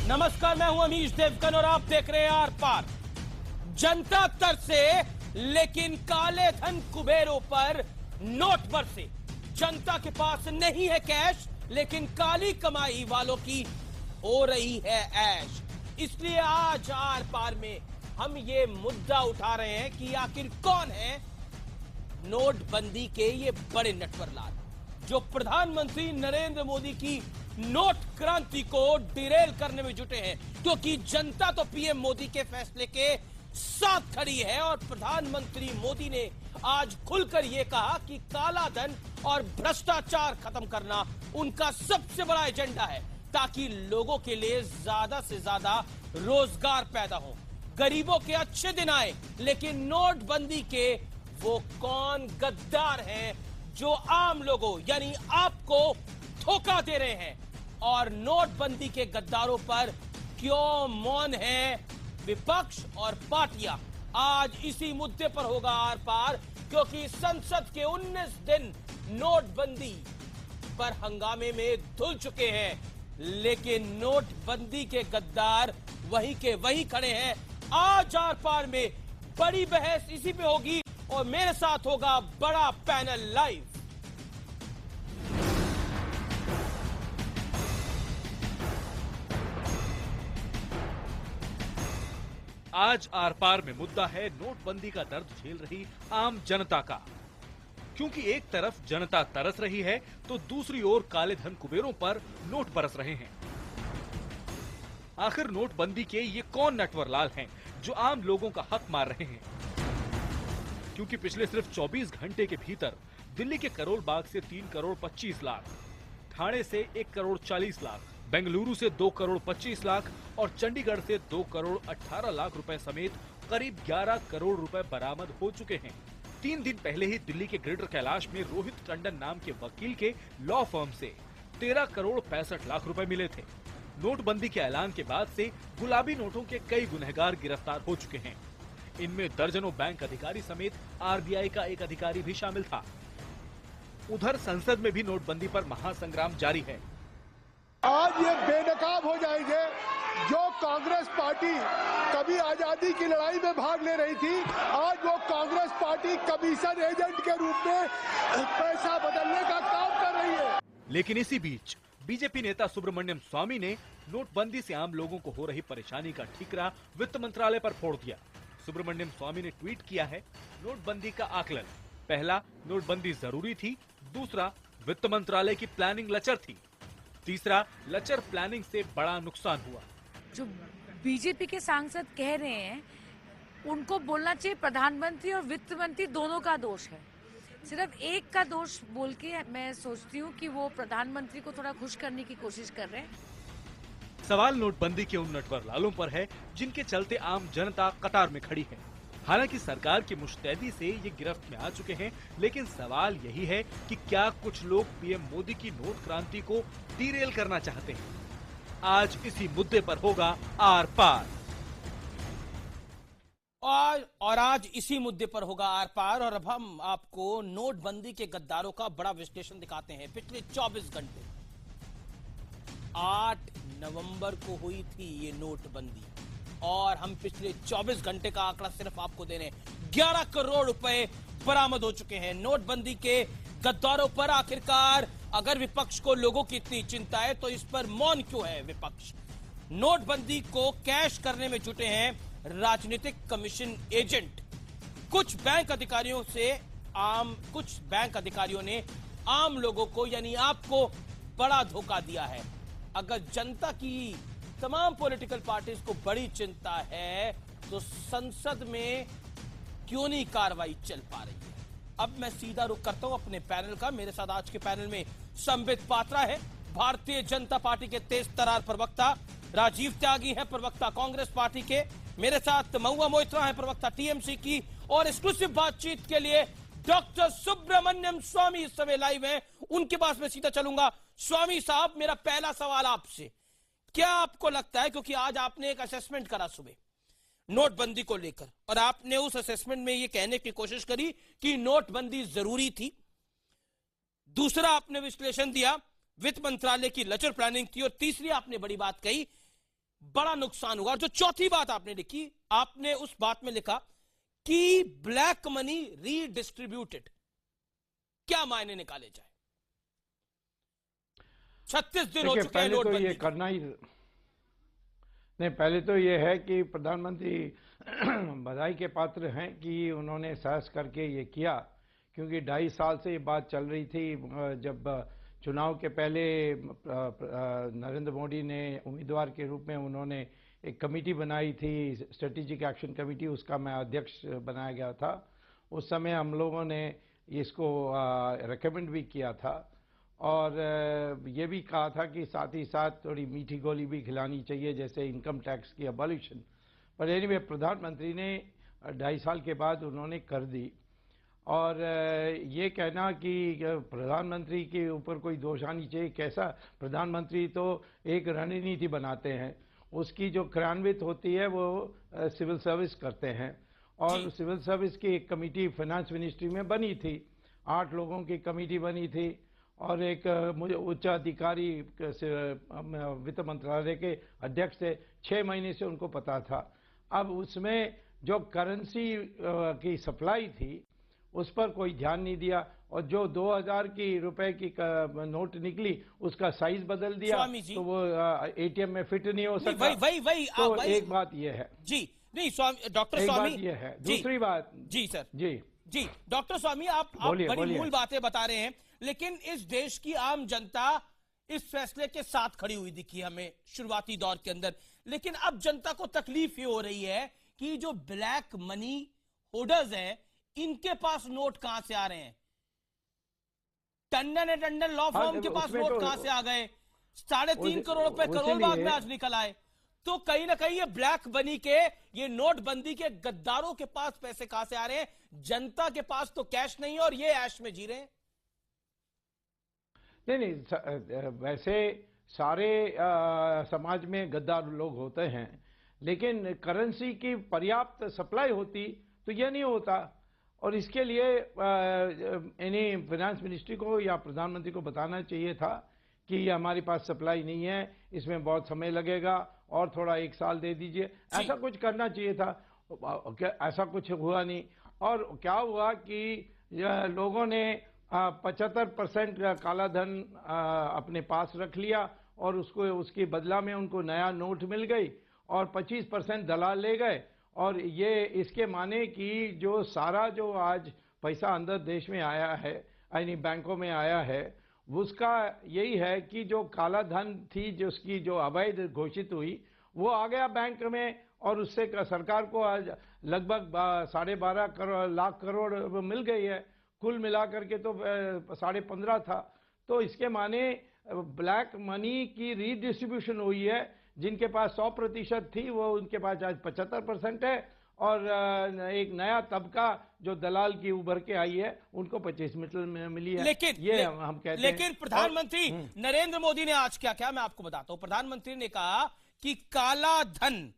नमस्कार, मैं हूं अमीश देवगन और आप देख रहे हैं आर पार। जनता तरसे लेकिन काले धन कुबेरों पर नोट बरसे। जनता के पास नहीं है कैश लेकिन काली कमाई वालों की हो रही है ऐश। इसलिए आज आर पार में हम ये मुद्दा उठा रहे हैं कि आखिर कौन है नोटबंदी के ये बड़े नटवरलाल जो प्रधानमंत्री नरेंद्र मोदी की नोट क्रांति को डिरेल करने में जुटे हैं, क्योंकि जनता तो पीएम मोदी के फैसले के साथ खड़ी है और प्रधानमंत्री मोदी ने आज खुलकर यह कहा कि काला धन और भ्रष्टाचार खत्म करना उनका सबसे बड़ा एजेंडा है, ताकि लोगों के लिए ज्यादा से ज्यादा रोजगार पैदा हो, गरीबों के अच्छे दिन आए। लेकिन नोटबंदी के वो कौन गद्दार हैं जो आम लोगों यानी आपको धोखा दे रहे हैं, और नोटबंदी के गद्दारों पर क्यों मौन है विपक्ष और पार्टियां? आज इसी मुद्दे पर होगा आर पार, क्योंकि संसद के 19 दिन नोटबंदी पर हंगामे में धुल चुके हैं, लेकिन नोटबंदी के गद्दार वही के वही खड़े हैं। आज आर पार में बड़ी बहस इसी पे होगी और मेरे साथ होगा बड़ा पैनल लाइव। आज आर पार में मुद्दा है नोटबंदी का दर्द झेल रही आम जनता का, क्योंकि एक तरफ जनता तरस रही है तो दूसरी ओर काले धन कुबेरों पर नोट बरस रहे हैं। आखिर नोटबंदी के ये कौन नटवरलाल हैं जो आम लोगों का हक मार रहे हैं? क्योंकि पिछले सिर्फ 24 घंटे के भीतर दिल्ली के करोल बाग से 3 करोड़ 25 लाख, ठाणे से 1 करोड़ 40 लाख, बेंगलुरु से 2 करोड़ 25 लाख और चंडीगढ़ से 2 करोड़ 18 लाख रुपए समेत करीब 11 करोड़ रुपए बरामद हो चुके हैं। 3 दिन पहले ही दिल्ली के ग्रेटर कैलाश में रोहित टंडन नाम के वकील के लॉ फर्म से 13 करोड़ 65 लाख रुपए मिले थे। नोटबंदी के ऐलान के बाद से गुलाबी नोटों के कई गुनहगार गिरफ्तार हो चुके हैं। इनमें दर्जनों बैंक अधिकारी समेत आरबीआई का एक अधिकारी भी शामिल था। उधर संसद में भी नोटबंदी पर महासंग्राम जारी है। आज ये बेनकाब हो जाएंगे। जो कांग्रेस पार्टी कभी आजादी की लड़ाई में भाग ले रही थी, आज वो कांग्रेस पार्टी कमीशन एजेंट के रूप में पैसा बदलने का काम कर रही है। लेकिन इसी बीच बीजेपी नेता सुब्रमण्यम स्वामी ने नोटबंदी से आम लोगों को हो रही परेशानी का ठीकरा वित्त मंत्रालय पर फोड़ दिया। सुब्रमण्यम स्वामी ने ट्वीट किया है, नोटबंदी का आकलन। पहला, नोटबंदी जरूरी थी। दूसरा, वित्त मंत्रालय की प्लानिंग लचर थी। तीसरा, लचर प्लानिंग से बड़ा नुकसान हुआ। जो बीजेपी के सांसद कह रहे हैं उनको बोलना चाहिए प्रधानमंत्री और वित्त मंत्री दोनों का दोष है। सिर्फ एक का दोष बोल के मैं सोचती हूँ कि वो प्रधानमंत्री को थोड़ा खुश करने की कोशिश कर रहे हैं। सवाल नोटबंदी के उन नटवरलालों पर है जिनके चलते आम जनता कतार में खड़ी है। हालांकि सरकार की मुस्तैदी से ये गिरफ्त में आ चुके हैं, लेकिन सवाल यही है कि क्या कुछ लोग पीएम मोदी की नोट क्रांति को डीरेल करना चाहते हैं? आज इसी मुद्दे पर होगा आर पार। और आज इसी मुद्दे पर होगा आर पार। और अब हम आपको नोटबंदी के गद्दारों का बड़ा विश्लेषण दिखाते हैं। पिछले 24 घंटे 8 नवंबर को हुई थी ये नोटबंदी, और हम पिछले 24 घंटे का आंकड़ा सिर्फ आपको दे रहे हैं। 11 करोड़ रुपए बरामद हो चुके हैं। नोटबंदी के गद्दारों पर आखिरकार अगर विपक्ष को लोगों की इतनी चिंता है तो इस पर मौन क्यों है विपक्ष? नोटबंदी को कैश करने में जुटे हैं राजनीतिक कमीशन एजेंट। कुछ बैंक अधिकारियों ने आम लोगों को यानी आपको बड़ा धोखा दिया है। अगर जनता की तमाम पॉलिटिकल पार्टीज को बड़ी चिंता है तो संसद में क्यों नहीं कार्रवाई चल पा रही है? अब मैं सीधा रुख करता हूं अपने पैनल का। मेरे साथ आज के पैनल में संबित पात्रा है, भारतीय जनता पार्टी के तेज तर्रार प्रवक्ता। राजीव त्यागी है, प्रवक्ता कांग्रेस पार्टी के। मेरे साथ महुआ मोइत्रा है, प्रवक्ता टीएमसी की। और एक्सक्लूसिव बातचीत के लिए डॉक्टर सुब्रमण्यम स्वामी इस समय लाइव हैं, उनके पास मैं सीधा चलूंगा। स्वामी साहब, मेरा पहला सवाल आपसे, क्या आपको लगता है, क्योंकि आज आपने एक असेसमेंट करा सुबह नोटबंदी को लेकर, और आपने उस असेसमेंट में यह कहने की कोशिश करी कि नोटबंदी जरूरी थी, दूसरा आपने विश्लेषण दिया वित्त मंत्रालय की लचर प्लानिंग थी, और तीसरी आपने बड़ी बात कही बड़ा नुकसान हुआ। और जो चौथी बात आपने लिखी, आपने उस बात में लिखा कि ब्लैक मनी रीडिस्ट्रीब्यूटेड, क्या मायने निकाले जाए? 36 दिन हो चुके हैं पहले तो नोटबंदी ये के। करना ही नहीं, पहले तो ये है कि प्रधानमंत्री बधाई के पात्र हैं कि उन्होंने साहस करके ये किया, क्योंकि 2.5 साल से ये बात चल रही थी। जब चुनाव के पहले नरेंद्र मोदी ने उम्मीदवार के रूप में उन्होंने एक कमेटी बनाई थी, स्ट्रेटेजिक एक्शन कमेटी, उसका मैं अध्यक्ष बनाया गया था। उस समय हम लोगों ने इसको रेकमेंड भी किया था और ये भी कहा था कि साथ ही साथ थोड़ी मीठी गोली भी खिलानी चाहिए, जैसे इनकम टैक्स की अबॉलिशन। पर एनीवे प्रधानमंत्री ने 2.5 साल के बाद उन्होंने कर दी। और ये कहना कि प्रधानमंत्री के ऊपर कोई दोष आनी चाहिए, कैसा? प्रधानमंत्री तो एक रणनीति बनाते हैं, उसकी जो क्रियान्वित होती है वो सिविल सर्विस करते हैं। और सिविल सर्विस की एक कमेटी फाइनेंस मिनिस्ट्री में बनी थी, 8 लोगों की कमेटी बनी थी और एक उच्च अधिकारी वित्त मंत्रालय के अध्यक्ष थे। 6 महीने से उनको पता था। अब उसमें जो करेंसी की सप्लाई थी उस पर कोई ध्यान नहीं दिया और जो 2000 की रुपए की नोट निकली उसका साइज बदल दिया, तो वो एटीएम में फिट नहीं हो सकता। वही तो एक बात ये है जी। नहीं स्वामी, डॉक्टर स्वामी, ये है। दूसरी बात जी सर, जी डॉक्टर स्वामी, आप बड़ी मूल बातें बता रहे हैं, लेकिन इस देश की आम जनता इस फैसले के साथ खड़ी हुई दिखी हमें शुरुआती दौर के अंदर। लेकिन अब जनता को तकलीफ ये हो रही है कि जो ब्लैक मनी होल्डर्स हैं, इनके पास नोट कहां से आ रहे हैं? Tandon and Tandon law firm के पास नोट कहां से आ गए? 3.5 करोड़ रुपए करोल बाग में आज निकल आए। तो कहीं ना कहीं ये ब्लैक मनी के, ये नोटबंदी के गद्दारों के पास पैसे कहां से आ रहे हैं? जनता के पास तो कैश नहीं है और ये ऐश में जी रहे हैं। नहीं, वैसे सारे समाज में गद्दार लोग होते हैं, लेकिन करेंसी की पर्याप्त सप्लाई होती तो यह नहीं होता। और इसके लिए इन्हीं फाइनेंस मिनिस्ट्री को या प्रधानमंत्री को बताना चाहिए था कि ये हमारे पास सप्लाई नहीं है, इसमें बहुत समय लगेगा और थोड़ा 1 साल दे दीजिए, ऐसा कुछ करना चाहिए था। ऐसा कुछ हुआ नहीं। और क्या हुआ कि लोगों ने 75% काला धन अपने पास रख लिया और उसके बदला में उनको नया नोट मिल गई और 25% दलाल ले गए। और ये इसके माने कि जो सारा जो आज पैसा अंदर देश में आया है, यानी बैंकों में आया है, उसका यही है कि जो काला धन थी, जिसकी जो अवैध घोषित हुई, वो आ गया बैंक में और उससे सरकार को आज लगभग 12.5 लाख करोड़ मिल गई है। कुल मिलाकर के तो 15.5 था। तो इसके माने ब्लैक मनी की रीडिस्ट्रीब्यूशन हुई है। जिनके पास 100% थी वो उनके पास आज 75% है और एक नया तबका जो दलाल की उभर के आई है उनको 25 में मिली है। हम कहते हैं। लेकिन प्रधानमंत्री नरेंद्र मोदी ने आज क्या किया, मैं आपको बताता हूं। प्रधानमंत्री ने कहा कि काला धन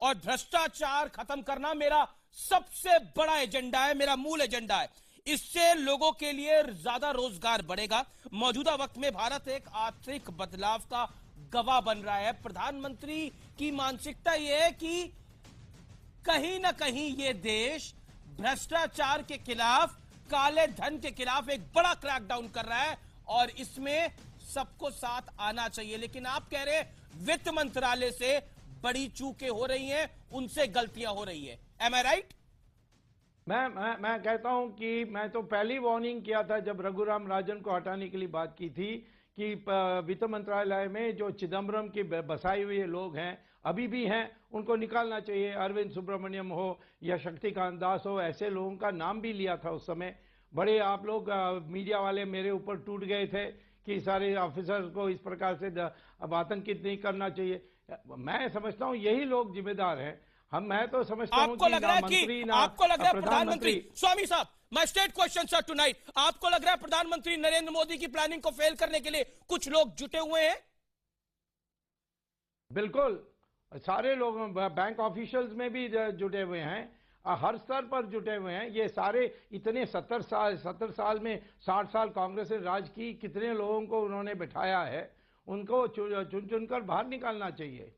और भ्रष्टाचार खत्म करना मेरा सबसे बड़ा एजेंडा है, मेरा मूल एजेंडा है। इससे लोगों के लिए ज्यादा रोजगार बढ़ेगा। मौजूदा वक्त में भारत एक आर्थिक बदलाव का गवाह बन रहा है। प्रधानमंत्री की मानसिकता यह है कि कहीं ना कहीं ये देश भ्रष्टाचार के खिलाफ, काले धन के खिलाफ एक बड़ा क्रैकडाउन कर रहा है और इसमें सबको साथ आना चाहिए। लेकिन आप कह रहे हैं वित्त मंत्रालय से बड़ी चूकें हो रही हैं, उनसे गलतियां हो रही है। एम आई राइट? मैं कहता हूं कि मैं तो पहली वार्निंग किया था जब रघुराम राजन को हटाने के लिए बात की थी कि वित्त मंत्रालय में जो चिदम्बरम के बसाए हुए लोग हैं, अभी भी हैं, उनको निकालना चाहिए। अरविंद सुब्रमण्यम हो या शक्तिकांत दास हो, ऐसे लोगों का नाम भी लिया था उस समय। बड़े आप लोग मीडिया वाले मेरे ऊपर टूट गए थे कि सारे ऑफिसर्स को इस प्रकार से आतंकित नहीं करना चाहिए। मैं समझता हूं यही लोग जिम्मेदार हैं। मैं तो समझता हूं आपको लग रहा है प्रधानमंत्री, स्वामी साहब, my state question sir tonight, आपको लग रहा है प्रधानमंत्री नरेंद्र मोदी की प्लानिंग को फेल करने के लिए कुछ लोग जुटे हुए हैं? बिल्कुल, सारे लोग बैंक ऑफिशियल्स में भी जुटे हुए हैं, हर स्तर पर जुटे हुए हैं। ये सारे इतने 70 साल में 60 साल कांग्रेस ने राज की, कितने लोगों को उन्होंने बिठाया है, उनको चुन चुनकर बाहर निकालना चाहिए।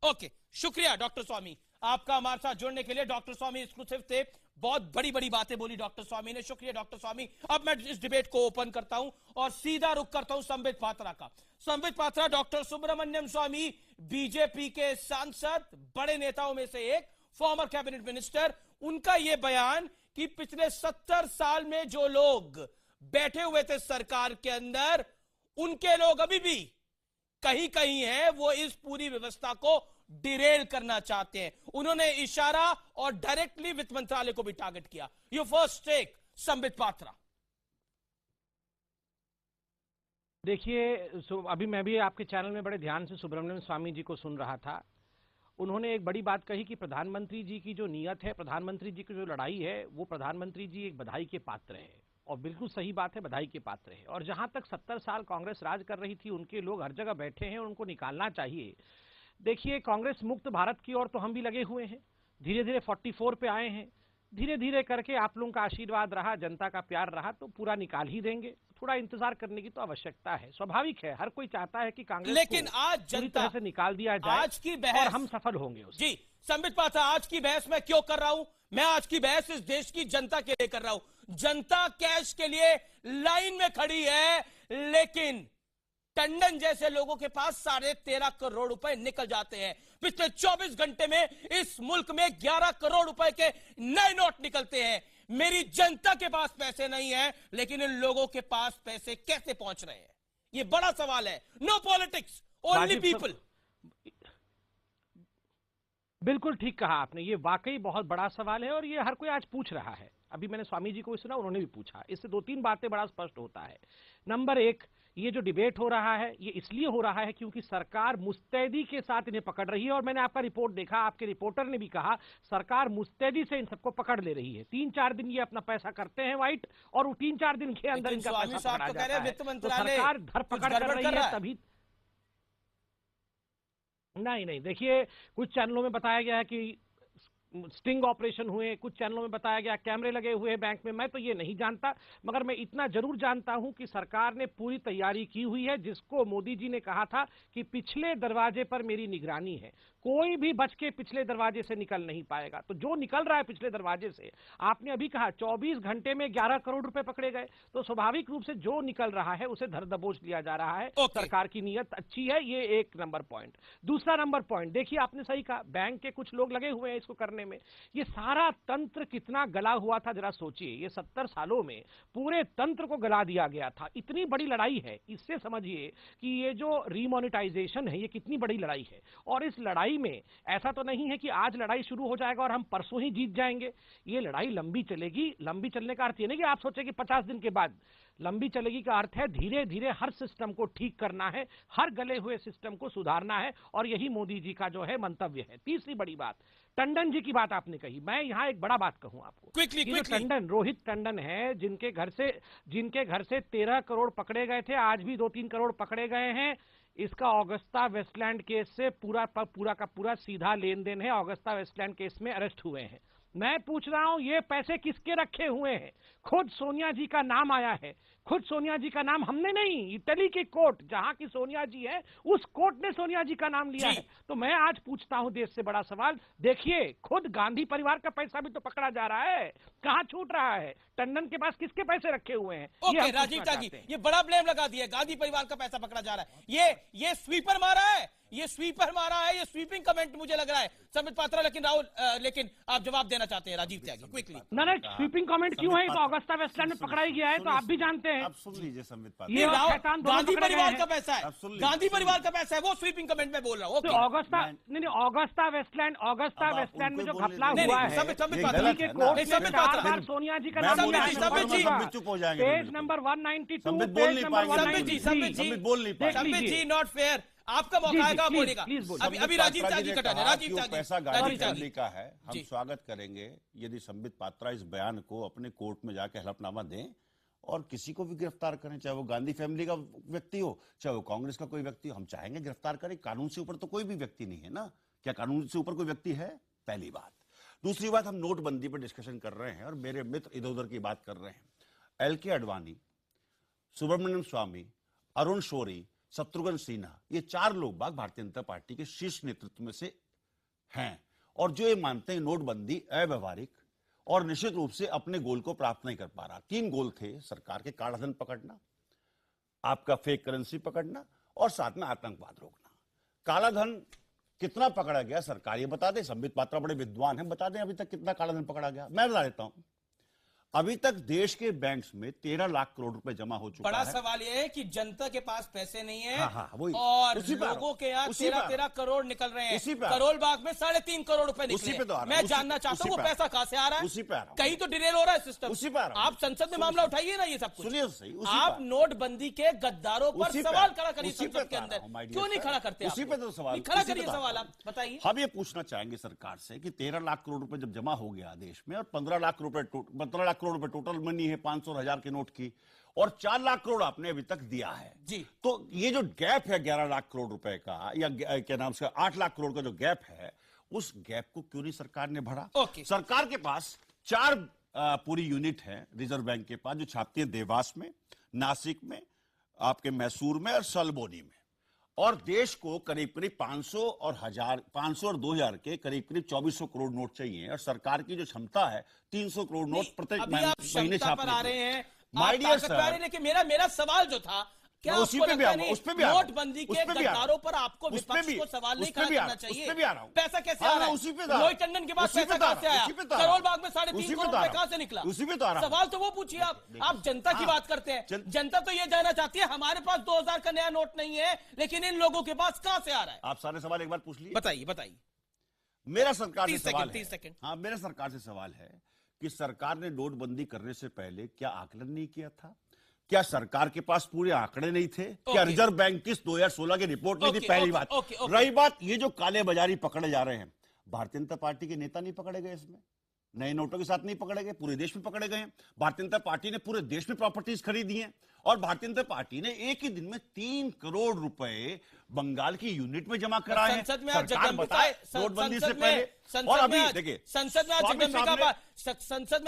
ओके, शुक्रिया डॉक्टर स्वामी आपका हमारे साथ जुड़ने के लिए। डॉक्टर स्वामी एक्सक्लूसिव थे, बहुत बड़ी बड़ी बातें बोली डॉक्टर स्वामी ने। शुक्रिया डॉक्टर स्वामी। अब मैं इस डिबेट को ओपन करता हूं और सीधा रुख करता हूं संबित पात्रा का। संबित पात्रा, डॉक्टर सुब्रमण्यम स्वामी बीजेपी के सांसद, बड़े नेताओं में से एक, फॉर्मर कैबिनेट मिनिस्टर, उनका यह बयान कि पिछले 70 साल में जो लोग बैठे हुए थे सरकार के अंदर, उनके लोग अभी भी कहीं कहीं हैं, वो इस पूरी व्यवस्था को डिरेल करना चाहते हैं। उन्होंने इशारा और डायरेक्टली वित्त मंत्रालय को भी टारगेट किया। Your first take Sambit Patra. देखिए, अभी मैं भी आपके चैनल में बड़े ध्यान से सुब्रमण्यम स्वामी जी को सुन रहा था। उन्होंने एक बड़ी बात कही कि प्रधानमंत्री जी की जो नीयत है, प्रधानमंत्री जी की जो लड़ाई है, वो प्रधानमंत्री जी एक बधाई के पात्र है। और बिल्कुल सही बात है, बधाई के पात्र है। और जहां तक 70 साल कांग्रेस राज कर रही थी, उनके लोग हर जगह बैठे हैं और उनको निकालना चाहिए। देखिए, कांग्रेस मुक्त भारत की ओर तो हम भी लगे हुए हैं, धीरे धीरे 44 पे आए हैं। धीरे धीरे करके आप लोगों का आशीर्वाद रहा, जनता का प्यार रहा, तो पूरा निकाल ही देंगे। थोड़ा इंतजार करने की तो आवश्यकता है, स्वाभाविक है। हर कोई चाहता है कि कांग्रेस लेकिन आज जनता से निकाल दिया जाए, आज की बहस, और हम सफल होंगे उसमें। जी संबित पात्रा, आज की बहस मैं क्यों कर रहा हूं? मैं आज की बहस इस देश की जनता के लिए कर रहा हूं। जनता कैश के लिए लाइन में खड़ी है, लेकिन टंडन जैसे लोगों के पास 13.5 करोड़ रुपए निकल जाते हैं। पिछले 24 घंटे में इस मुल्क में 11 करोड़ रुपए के नए नोट निकलते हैं। मेरी जनता के पास पैसे नहीं है, लेकिन इन लोगों के पास पैसे कैसे पहुंच रहे हैं, ये बड़ा सवाल है। No politics, only people. बिल्कुल ठीक कहा आपने, ये वाकई बहुत बड़ा सवाल है और ये हर कोई आज पूछ रहा है। अभी मैंने स्वामी जी को सुना, उन्होंने भी पूछा। इससे 2-3 बातें बड़ा स्पष्ट होता है। नंबर 1, ये जो डिबेट हो रहा है, ये इसलिए हो रहा है क्योंकि सरकार मुस्तैदी के साथ इन्हें पकड़ रही है। और मैंने आपका रिपोर्ट देखा, आपके रिपोर्टर ने भी कहा, सरकार मुस्तैदी से इन सबको पकड़ ले रही है। 3-4 दिन ये अपना पैसा करते हैं वाइट, और 3-4 दिन के अंदर इनका पैसा पकड़ा जाता है। तो सरकार धरपकड़ कर रही है, तभी नहीं। देखिए, कुछ चैनलों में बताया गया है कि स्टिंग ऑपरेशन हुए, कुछ चैनलों में बताया गया कैमरे लगे हुए बैंक में। मैं तो ये नहीं जानता, मगर मैं इतना जरूर जानता हूं कि सरकार ने पूरी तैयारी की हुई है, जिसको मोदी जी ने कहा था कि पिछले दरवाजे पर मेरी निगरानी है, कोई भी बच के पिछले दरवाजे से निकल नहीं पाएगा। तो जो निकल रहा है पिछले दरवाजे से, आपने अभी कहा 24 घंटे में 11 करोड़ रुपए पकड़े गए, तो स्वाभाविक रूप से जो निकल रहा है उसे धर दबोच लिया जा रहा है। सरकार की नीयत अच्छी है, ये एक नंबर पॉइंट। दूसरा नंबर पॉइंट, देखिए आपने सही कहा, बैंक के कुछ लोग लगे हुए हैं इसको करने में। ये सारा तंत्र कितना गला हुआ था, जरा सोचिए। ये 70 सालों में पूरे तंत्र को गला दिया गया था। इतनी बड़ी लड़ाई है, इससे समझिए कि ये जो रीमोनेटाइजेशन है, ये कितनी बड़ी लड़ाई है। और इस लड़ाई में ऐसा तो नहीं है कि आज लड़ाई शुरू हो जाएगा और हम परसों ही जीत जाएंगे। ये लड़ाई लंबी चलेगी। लंबी चलने का अर्थ ये नहीं कि आप सोचे कि 50 दिन के बाद। लंबी चलेगी का अर्थ है धीरे धीरे हर सिस्टम को ठीक करना है, हर गले हुए सिस्टम को सुधारना है, और यही मोदी जी का जो है मंतव्य है। तीसरी बड़ी बात, टंडन जी की बात आपने कही। मैं यहां एक बड़ा बात कहूं आपको। क्विकली टंडन, रोहित टंडन है, जिनके घर से 13 करोड़ पकड़े गए थे, आज भी 2-3 करोड़ पकड़े गए हैं। इसका ऑगस्टा वेस्टलैंड केस से पूरा का पूरा सीधा लेन देन है। ऑगस्टा वेस्टलैंड केस में अरेस्ट हुए हैं। मैं पूछ रहा हूं, ये पैसे किसके रखे हुए हैं? खुद सोनिया जी का नाम आया है, खुद सोनिया जी का नाम हमने नहीं, इटली की कोर्ट, जहां की सोनिया जी है, उस कोर्ट ने सोनिया जी का नाम लिया है। तो मैं आज पूछता हूं देश से बड़ा सवाल, देखिए खुद गांधी परिवार का पैसा भी तो पकड़ा जा रहा है, कहां छूट रहा है? टंडन के पास किसके पैसे रखे हुए हैं? ओके, राजीव त्यागी, ये बड़ा ब्लेम लगा दिया, गांधी परिवार का पैसा पकड़ा जा रहा है। ये स्वीपर मारा है, ये स्वीपिंग कमेंट मुझे लग रहा है संबित पात्रा। लेकिन राहुल, लेकिन आप जवाब देना चाहते हैं राजीव त्यागी, क्विकली। नहीं, स्वीपिंग कमेंट क्यों है? तो ऑगस्टा वेस्टलैंड में पकड़ा ही गया है, तो आप भी जानते हैं। आप सुन लीजिए संबित पात्रा, ये गांधी परिवार का पैसा है, गांधी परिवार का पैसा है, वो स्वीपिंग कमेंट में बोल रहा हूँ। ऑगस्टा वेस्टलैंड में जो घपला हुआ है, सोनिया जी का नाम, चुप हो जाएंगे। Page number 192, Sambit ji, not fair. आपका मौका आएगा बोलेगा। अभी राजीव त्यागी कटा है, राजीव त्यागी। पैसा गांधी फैमिली का है, हम स्वागत करेंगे यदि संबित पात्रा इस बयान को अपने कोर्ट में जाके हलफनामा दें और किसी को भी गिरफ्तार करें, चाहे वो गांधी फैमिली का व्यक्ति हो, चाहे वो कांग्रेस का कोई व्यक्ति हो। हम चाहेंगे गिरफ्तार करें, कानून से ऊपर तो कोई भी व्यक्ति नहीं है ना। क्या कानून से ऊपर कोई व्यक्ति है? पहली बात। दूसरी बात, हम नोटबंदी पर डिस्कशन कर रहे हैं और मेरे मित्र इधर उधर की बात कर रहे हैं। LK आडवाणी, सुब्रमण्यम स्वामी, अरुण शौरी, शत्रुघ्न सिन्हा, ये 4 लोग बाग भारतीय जनता पार्टी के शीर्ष नेतृत्व में से हैं और जो ये मानते हैं नोटबंदी अव्यवहारिक और निश्चित रूप से अपने गोल को प्राप्त नहीं कर पा रहा। 3 गोल थे सरकार के, कालाधन पकड़ना, आपका फेक करेंसी पकड़ना और साथ में आतंकवाद रोकना। कालाधन कितना पकड़ा गया सरकार ये बता दें, संबित पात्रा बड़े विद्वान हैं, बता दें अभी तक कितना कालाधन पकड़ा गया। मैं बता देता हूं, अभी तक देश के बैंक्स में 13 लाख करोड़ रुपए जमा हो चुका है। बड़ा सवाल यह है कि जनता के पास पैसे नहीं है। वही, और लोगों के यहाँ 13 करोड़ निकल रहे हैं। करोल बाग में 3.5 करोड़ रुपए निकले। मैं जानना चाहता हूँ वो पैसा कहाँ से आ रहा है? कहीं तो डिटेल हो रहा है सिस्टम। उसी पर आप संसद में मामला उठाइए ना, ये सब कुछ। सुनिए सही, आप नोटबंदी के गद्दारों पर सवाल खड़ा करिए संसद के अंदर। क्यों नहीं खड़ा करते? उसी पे तो सवाल खड़ा करिए, सवाल आप बताइए। हम ये पूछना चाहेंगे सरकार से कि 13 लाख करोड़ रुपए जब जमा हो गया देश में और 15 लाख करोड़ रुपए टोटल मनी है 500 और 1000 के नोट की, और 4 लाख करोड़ आपने अभी तक दिया है जी, तो ये जो गैप है 11 लाख करोड़ रुपए का, या क्या नाम से 8 लाख करोड़ का जो गैप है, उस गैप को क्यों नहीं सरकार ने भरा? सरकार के पास 4 पूरी यूनिट है रिजर्व बैंक के पास जो छापती है देवास में, नासिक में, आपके मैसूर में और सलबोनी में, और देश को करीब करीब 500 और 2000 के करीब करीब 2400 करोड़ नोट चाहिए, और सरकार की जो क्षमता है 300 करोड़ नोट प्रत्येक महीने छापने आ रहे हैं। माय डियर सर, लेकिन मेरा सवाल जो था, क्या उसी पे भी आ रहा हूं, उस पे भी आ रहा हूं, नोटबंदी के गद्दारों पर आपको विपक्ष को सवाल नहीं खड़ा करना चाहिए? उस पे भी आ रहा हूं। पैसा कैसे आ रहा है? उसी पे रोहित टंडन के पास पैसा कहां से आया? करोल बाग में 3.5 करोड़ रुपए कहां से निकला? उसी पे तो आ रहा हूं। सवाल तो वो पूछिए आप जनता की बात करते हैं। जनता तो ये जानना चाहती है हमारे पास 2000 का नया नोट नहीं है, लेकिन इन लोगों के पास कहां से आ रहा है? आप सारे सवाल एक बार पूछ लिए। बताइए। मेरा सरकार से सवाल 30 सेकंड। हाँ, मेरा सरकार से सवाल है कि सरकार ने नोटबंदी करने से पहले क्या आकलन नहीं किया था? क्या सरकार के पास पूरे आंकड़े नहीं थे? क्या रिजर्व बैंक की 2016 की रिपोर्ट नहीं थी? पहली बात। रही बात, ये जो काले बाजारी पकड़े जा रहे हैं, भारतीय जनता पार्टी के नेता नहीं पकड़े गए इसमें, नए नोटों के साथ नहीं पकड़े गए, पूरे देश में पकड़े गए हैं। भारतीय जनता पार्टी ने पूरे देश में प्रॉपर्टीज खरीदी हैं, और भारतीय जनता पार्टी ने एक ही दिन में 3 करोड़ रुपए बंगाल की यूनिट में जमा कराए हैं। संसद में नोटबंदी से पहले, और अभी देखिए संसद में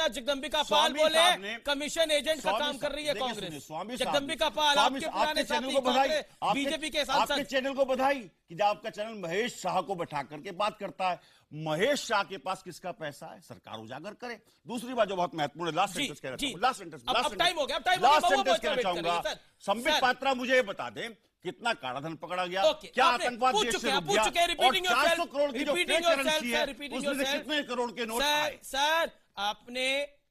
आज जगदम्बिका पाल बोले कमीशन एजेंट का काम कर रही है कांग्रेस। जगदम्बिका पाल आपके पुराने साथी बीजेपी के सांसद। आपके चैनल को बधाई कि जब आपका चैनल महेश शाह को बैठा करके बात करता है। महेश शाह के पास किसका पैसा है, सरकार उजागर करे। दूसरी बात जो बहुत महत्वपूर्ण है, लास्ट सेंटेंस कहना चाहूंगा, संबित पात्रा मुझे ये बता दें कितना कालाधन पकड़ा गया, क्या आतंकवाद देश से रुक गया, और 400 करोड़ की जो फेक करेंसी है उसमें से कितने करोड़ के नोट आए? सर, आपने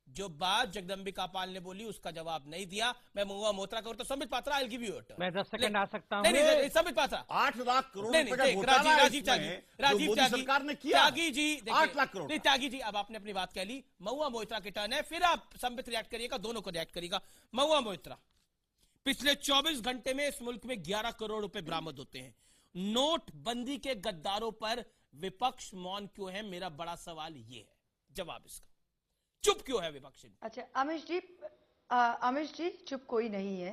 जो बात जगदम्बिका पाल ने बोली उसका जवाब नहीं दिया। मैं महुआ मोत्रा का, तो Sambit Patra I give you it. मैं 10 सेकंड आ सकता हूं? नहीं, संबित पात्रा 8 लाख करोड़ रुपए का घोटाला राजीव सरकार ने किया। त्यागी जी 8 लाख करोड़। नहीं त्यागी जी, अब आपने अपनी बात कह ली, महुआ मोत्रा की टर्न है, फिर आप संबित रिएक्ट करिएगा, दोनों को रिएक्ट करिएगा। महुआ मोत्रा, पिछले 24 घंटे में इस मुल्क में 11 करोड़ रुपए बरामद होते हैं। नोटबंदी के गद्दारों पर विपक्ष मौन क्यों है? मेरा बड़ा सवाल ये है, जवाब इसका। चुप क्यों है विपक्ष? अच्छा अमिश जी चुप कोई नहीं है।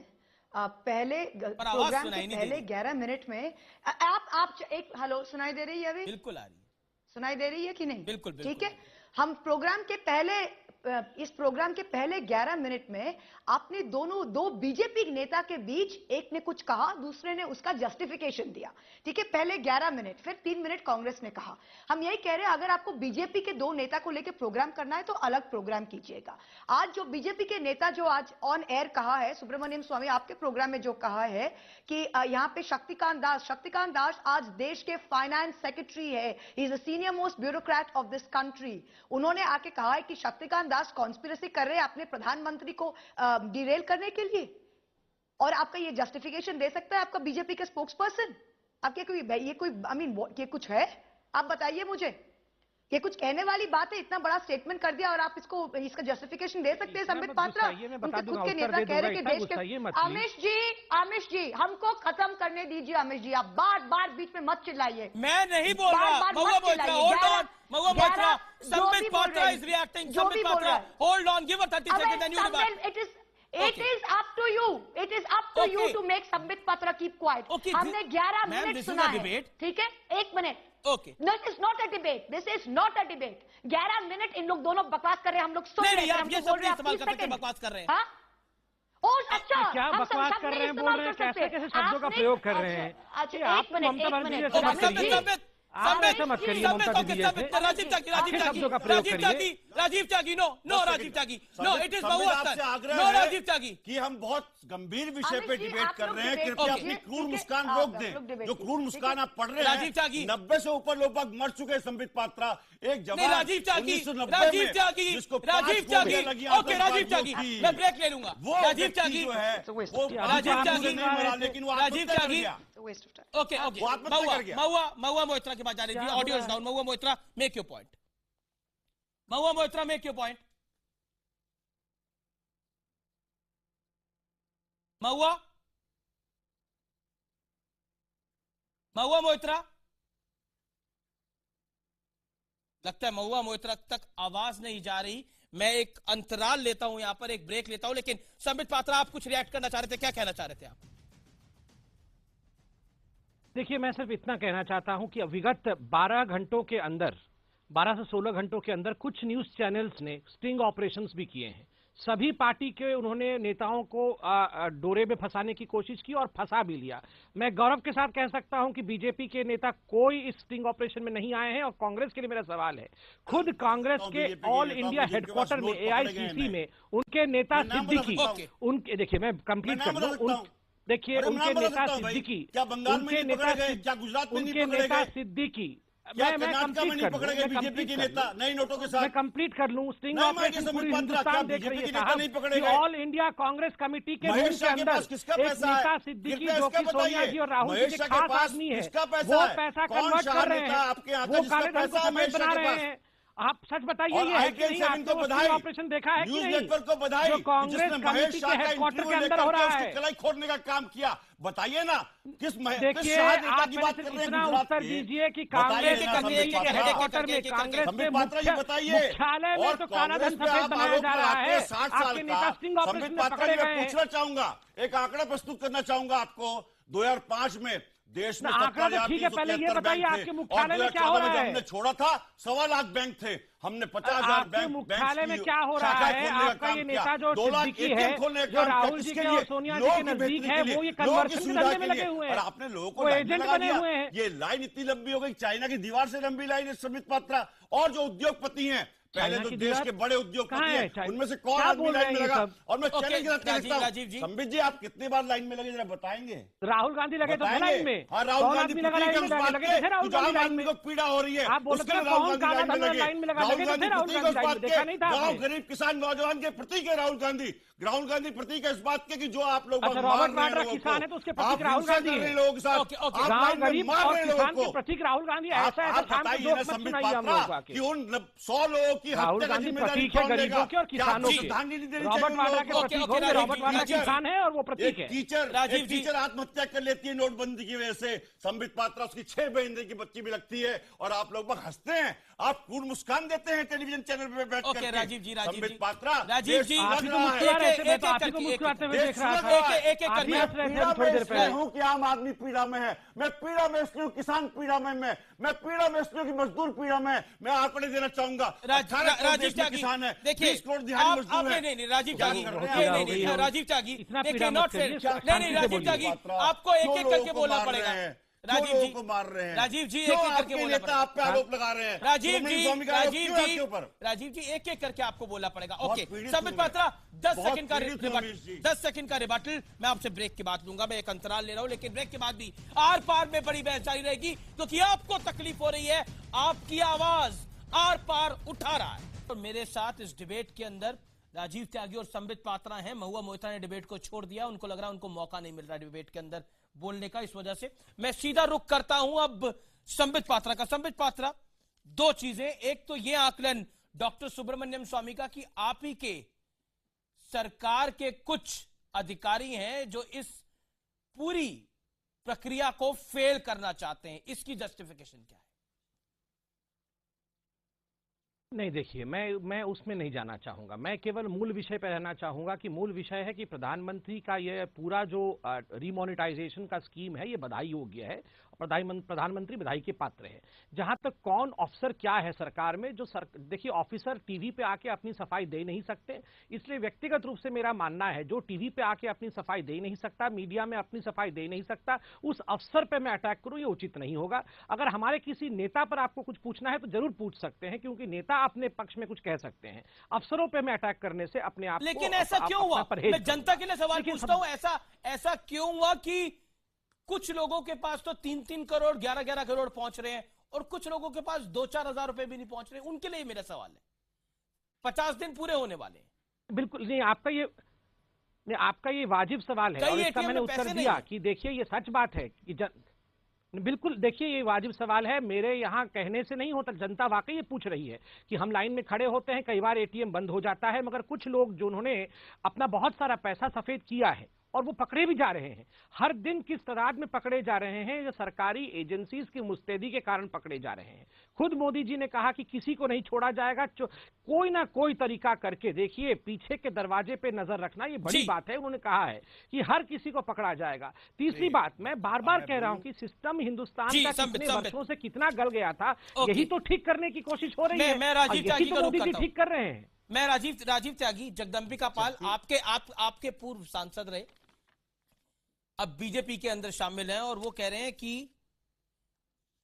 पहले प्रोग्राम के पहले 11 मिनट में आप एक हेलो सुनाई दे रही है? अभी बिल्कुल आ रही है। सुनाई दे रही है कि नहीं? बिल्कुल। ठीक है, हम प्रोग्राम के पहले इस प्रोग्राम के पहले 11 मिनट में आपने दो बीजेपी नेता के बीच, एक ने कुछ कहा, दूसरे ने उसका जस्टिफिकेशन दिया। ठीक है, पहले 11 मिनट, फिर 3 मिनट कांग्रेस ने कहा। हम यही कह रहे हैं, अगर आपको बीजेपी के 2 नेता को लेकर प्रोग्राम करना है तो अलग प्रोग्राम कीजिएगा। आज जो बीजेपी के नेता जो आज ऑन एयर कहा है, सुब्रमण्यम स्वामी आपके प्रोग्राम में जो कहा है कि यहाँ पे शक्तिकांत दास आज देश के फाइनेंस सेक्रेटरी है, he is the senior most bureaucrat of this country. उन्होंने आके कहा है कि शक्तिकांत दास कॉन्स्पिरेसी कर रहे हैं अपने प्रधानमंत्री को डिरेल करने के लिए, और आपका ये जस्टिफिकेशन दे सकता है आपका बीजेपी का स्पोक्स पर्सन? आपके ये कुछ है? आप बताइए मुझे, ये कुछ कहने वाली बात है? इतना बड़ा स्टेटमेंट कर दिया और आप इसका जस्टिफिकेशन दे सकते हैं? संबित पात्रा, उनके खुद के नेता कह रहे कि देश के आमिश जी हमको खत्म करने दीजिए। आमिश जी आप बार बार बीच में मत चिल्लाइए। मैं नहीं बोल रहा, Sambit Patra is reacting. Sanbit Patra, hold on, give her 30 seconds and you rebut. It is up to you. It is up to you to make Sanbit Patra keep quiet. हमने 11 मिनट सुना है, ठीक है? 1 minute. This is not a debate. This is not a debate. 11 minute in लोग दोनों बकवास कर रहे हैं, हम लोग सुन रहे हैं। आप ये सब नहीं इस्तेमाल कर सकते, बकवास कर रहे हैं। और अच्छा क्या हम बकवास सब कर रहे हैं, नहीं बोल रहे हैं, इस्तेमाल कर कैसे सकते। कैसे शब्दों का आपने- प्रयोग कर रहे हैं। अच्छा, ये आप एक मिनट, ममता एक बनर्जी मिनट, जैसे मत संबित करिए। जी। आप ऐसे मत करिए ममता दीदी जैसे। राजीव त्यागी, राजीव अच्छे त्यागी, शब्दों का प्रयोग राजीव करिए। Tyagi, Rajiv Tyagi, no no Rajiv Tyagi, no it is Sambit बहु आपसे आग्रह नो है राजीव त्यागी। कि हम बहुत गंभीर विषय अमित पे जी, डिबेट आप कर लोग रहे हैं, डिबेट कृपया कीजिए, अपनी क्रूर ठीक है? मुस्कान आप रोक लोग दें। डिबेट जो कीजिए, क्रूर ठीक मुस्कान है? आप पढ़ रहे राजीव हैं, त्यागी। 90 से ऊपर लोग मर चुके हैं संबित पात्रा, एक नहीं जवान राजीव त्यागी, 1990 राजीव में त्यागी, जिसको राजीव 5 त्यागी, गोलियां लगी ओके राजीव त्यागी, आतंकवादियों की, मैं ब्रेक ले लूंगा। वो राजीव व्यक्ति त्यागी, जो है It's a waste वो of time. राजीव आत्महत्या त्यागी, नहीं मरा, लेकिन वो राजीव आत्महत्या कर त्यागी। गया। It's a waste of time. Okay okay वो आत्महत्या कर गया। महुआ मोहित्रा के बाद जा रही थी, audio is down. Mahua Mohitra, make your point. Mahua Mohitra, make your point. Mahua Mohitra, लगता है महुआ मोहित्रा तक आवाज नहीं जा रही। मैं एक अंतराल लेता हूं, यहां पर एक ब्रेक लेता हूं, लेकिन संबित पात्रा आप कुछ रिएक्ट करना चाह रहे थे, क्या कहना चाह रहे थे आप? देखिए, मैं सिर्फ इतना कहना चाहता हूं कि विगत 12 घंटों के अंदर, 12 से 16 घंटों के अंदर कुछ न्यूज चैनल्स ने स्टिंग ऑपरेशंस भी किए हैं। सभी पार्टी के उन्होंने नेताओं को डोरे में फंसाने की कोशिश की और फंसा भी लिया। मैं गौरव के साथ कह सकता हूं कि बीजेपी के नेता कोई इस स्टिंग ऑपरेशन में नहीं आए हैं। और कांग्रेस के लिए मेरा सवाल है, खुद कांग्रेस के ऑल इंडिया हेडक्वार्टर में, एआईसीसी में, उनके नेता सिद्दीकी, उनके, देखिए मैं कंप्लीट कर लूं, देखिए उनके नेता सिद्दीकी, उनके नेता सिद्दीकी, मैं कंप्लीट कर लूं, बीजेपी के नेता नए नोटों के साथ मैं कंप्लीट कर लूं। स्टिंग ऑपरेशन पूरी हिंदुस्तान देख रही है साहब। ऑल इंडिया कांग्रेस कमेटी के रूम के अंदर एक नेता सिद्दीकी, जो कि सोनिया जी और राहुल जी के खास आदमी है, वो पैसा कन्वर्ट कर रहे हैं, वो काले धन को सफेद बना रहे हैं। आप सच बताइए, ये है कि नहीं? आपने ऑपरेशन देखा है कि नहीं? नेटवर्क को बधाई, जो कांग्रेस कमेटी के हेडक्वार्टर के अंदर हो रहा है, कलाई खोदने का काम किया। बताइए ना, देखिए आप इतना उत्तर दीजिए कि कांग्रेस कमेटी के हेडक्वार्टर में, कांग्रेस के मुख्यालय में तो काला धन सफेद बनाया जा रहा है। आपके नेता स्टिंग ऑपरेशन में पकड़े गए हैं। पूछना चाहूंगा, एक आंकड़ा प्रस्तुत करना चाहूंगा आपको। 2005 में देश में आंकड़ा तो ठीक है, पहले ये बताइए आपके मुख्यालय में क्या हो रहा है? हमने छोड़ा था 1.25 लाख बैंक थे, हमने 50,000 बैंक मुख्यालय में क्या हो रहा है? आपका ये नेता जो सिद्दीकी है, जो राहुल जी के और सोनिया जी के नजदीक है, वो ये कन्वर्शन के धंधे में लगे हुए हैं, आपने लोगों को एजेंट बने हुए हैं। ये लाइन इतनी लंबी हो गई, चाइना की दीवार से लंबी लाइन है। संबित पात्रा और जो उद्योगपति हैं, पहले तो देश के बड़े उद्योगपति हैं, उनमें से कौन आदमी लाइन में लगा? और मैं चैलेंज के साथ कहता हूं, संबित जी आप कितनी बार लाइन में लगे, जरा बताएंगे। राहुल गांधी लगे तो लाइन में, हाँ राहुल गांधी लगे, आम आदमी को पीड़ा हो रही है, आप बोलते हैं राहुल गांधी लाइन में लगा, गांव गरीब किसान नौजवान के प्रतीक है राहुल गांधी। राहुल गांधी प्रतीक है इस बात के कि जो आप लोग रॉबर्ट वाड्रा किसान है तो उसके प्रतीक राहुल गांधी है। लोगों के साथ गरीब और किसान के प्रतीक राहुल गांधी। ऐसा है कि उन 100 लोगों की राहुल गांधी प्रतीक है गरीबों के और किसानों के। रॉबर्ट वाड्रा के प्रतीक होंगे, रॉबर्ट वाड्रा किसान है और वो प्रतीक है। टीचर आत्महत्या कर लेती है नोटबंदी की वजह से, संबित पात्रा उसकी 6 महीने की बच्ची भी लगती है, और आप लोग हंसते हैं, आप पूर्ण मुस्कान देते हैं टेलीविजन चैनल पे बैठ कर। राजीव जी, संबित पात्रा, राजीव जी, मुस्कुराते हुए देख रहा था। एक कि आम आदमी पीड़ा में है, मैं पीड़ा में इसलिए, किसान पीड़ा में, मैं पीड़ा में इसलिए, मजदूर पीड़ा में। मैं आंकड़े देना चाहूंगा, राजीव त्यागी, किसान है, देखिए नहीं राजीव त्यागी, नहीं राजीव त्यागी, देखिए नॉट फेयर, नहीं राजीव त्यागी, आपको एक एक करके बोलना पड़ेगा। राजीव जी को मार रहे हैं, राजीव जी एक एक करके बोलना पड़ेगा। आप पे आरोप लगा रहे हैं राजीव जी एक एक करके आपको बोलना पड़ेगा। ओके संबित पात्रा 10 सेकंड का रिबटल, 10 सेकंड का रिबटल मैं आपसे ब्रेक के बाद लूंगा। मैं एक अंतराल ले रहा हूं, लेकिन ब्रेक के बाद भी आर पार में बड़ी बहस जारी रहेगी, क्योंकि आपको तकलीफ हो रही है, आपकी आवाज आर पार उठा रहा है। और मेरे साथ इस डिबेट के अंदर राजीव त्यागी और संबित पात्रा हैं। महुआ मोहित्रा ने डिबेट को छोड़ दिया, उनको लग रहा है उनको मौका नहीं मिल रहा डिबेट के अंदर बोलने का, इस वजह से मैं सीधा रुख करता हूं अब संबित पात्रा का। संबित पात्रा, 2 चीजें, एक तो यह आकलन डॉक्टर सुब्रमण्यम स्वामी का कि आप ही के सरकार के कुछ अधिकारी हैं जो इस पूरी प्रक्रिया को फेल करना चाहते हैं, इसकी जस्टिफिकेशन क्या है? नहीं, देखिए मैं उसमें नहीं जाना चाहूंगा। मैं केवल मूल विषय पर रहना चाहूंगा कि मूल विषय है कि प्रधानमंत्री का यह पूरा जो रिमोनेटाइजेशन का स्कीम है, ये बधाई योग्य है प्रधानमंत्री बधाई के पात्र है। जहां तक कौन अफसर क्या है सरकार में, देखिए ऑफिसर टीवी पे आके अपनी सफाई दे नहीं सकते, इसलिए व्यक्तिगत रूप से मेरा मानना है जो टीवी पे आके अपनी सफाई दे नहीं सकता, मीडिया में अपनी सफाई दे नहीं सकता, उस अफसर पे मैं अटैक करूं ये उचित नहीं होगा। अगर हमारे किसी नेता पर आपको कुछ पूछना है तो जरूर पूछ सकते हैं, क्योंकि नेता अपने पक्ष में कुछ कह सकते हैं, अफसरों पे मैं अटैक करने से अपने आप लेकिन ऐसा क्यों हुआ? मैं जनता के लिए सवाल पूछता हूं, ऐसा क्यों हुआ कि कुछ लोगों के पास तो 3-3 करोड़ 11-11 करोड़ पहुंच रहे हैं और कुछ लोगों के पास 2-4 हजार रुपए भी नहीं पहुंच रहे? उनके लिए मेरा सवाल है। 50 दिन पूरे होने वाले हैं। बिल्कुल नहीं, आपका ये वाजिब सवाल है और इसका मैंने उत्तर दिया कि देखिए ये सच बात है कि बिल्कुल देखिए ये वाजिब सवाल है, मेरे यहाँ कहने से नहीं होता, जनता वाकई ये पूछ रही है कि हम लाइन में खड़े होते हैं, कई बार एटीएम बंद हो जाता है, मगर कुछ लोग जिन्होंने अपना बहुत सारा पैसा सफेद किया है और वो पकड़े भी जा रहे हैं, हर दिन किस तादाद में पकड़े जा रहे हैं, जो सरकारी एजेंसीज की मुस्तैदी के कारण पकड़े जा रहे हैं। खुद मोदी जी ने कहा कि किसी को नहीं छोड़ा जाएगा, कोई ना कोई तरीका करके। देखिए पीछे के दरवाजे पे नजर रखना ये बड़ी बात है, उन्होंने कहा है कि हर किसी को पकड़ा जाएगा। तीसरी बात, मैं बार बार कह रहा हूं कि सिस्टम हिंदुस्तान का कितने वर्षों से कितना गल गया था, यही तो ठीक करने की कोशिश हो रही है। मैं राजीव त्यागी तो मोदी जी ठीक कर रहे हैं। मैं राजीव त्यागी, जगदंबिका पाल आपके पूर्व सांसद रहे, अब बीजेपी के अंदर शामिल हैं और वो कह रहे हैं कि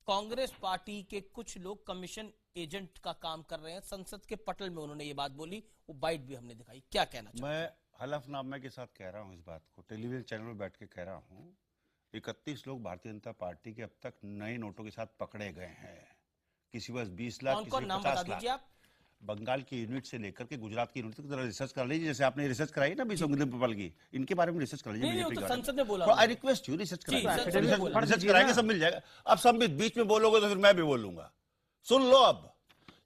कांग्रेस पार्टी के कुछ लोग कमीशन एजेंट का काम कर रहे हैं। संसद के पटल में उन्होंने ये बात बोली, वो बाइट भी हमने दिखाई। क्या कहना चाहिए? मैं हलफनामे के साथ कह रहा हूं इस बात को, टेलीविजन चैनल में बैठ के कह रहा हूं, 31 लोग भारतीय जनता पार्टी के अब तक नए नोटों के साथ पकड़े गए हैं। किसी पास 20 लाख, किसी 50 लाख। बंगाल की यूनिट से लेकर के गुजरात की यूनिट तक जरा रिसर्च कर लीजिए, जैसे आपने रिसर्च कराई ना विश्व की, इनके बारे में रिसर्च कर लीजिए। संसद ने बोला, आई रिक्वेस्ट यू रिसर्च कराएंगे, सब मिल जाएगा। अब संबित बीच में बोलोगे तो फिर मैं भी बोलूंगा, सुन लो। अब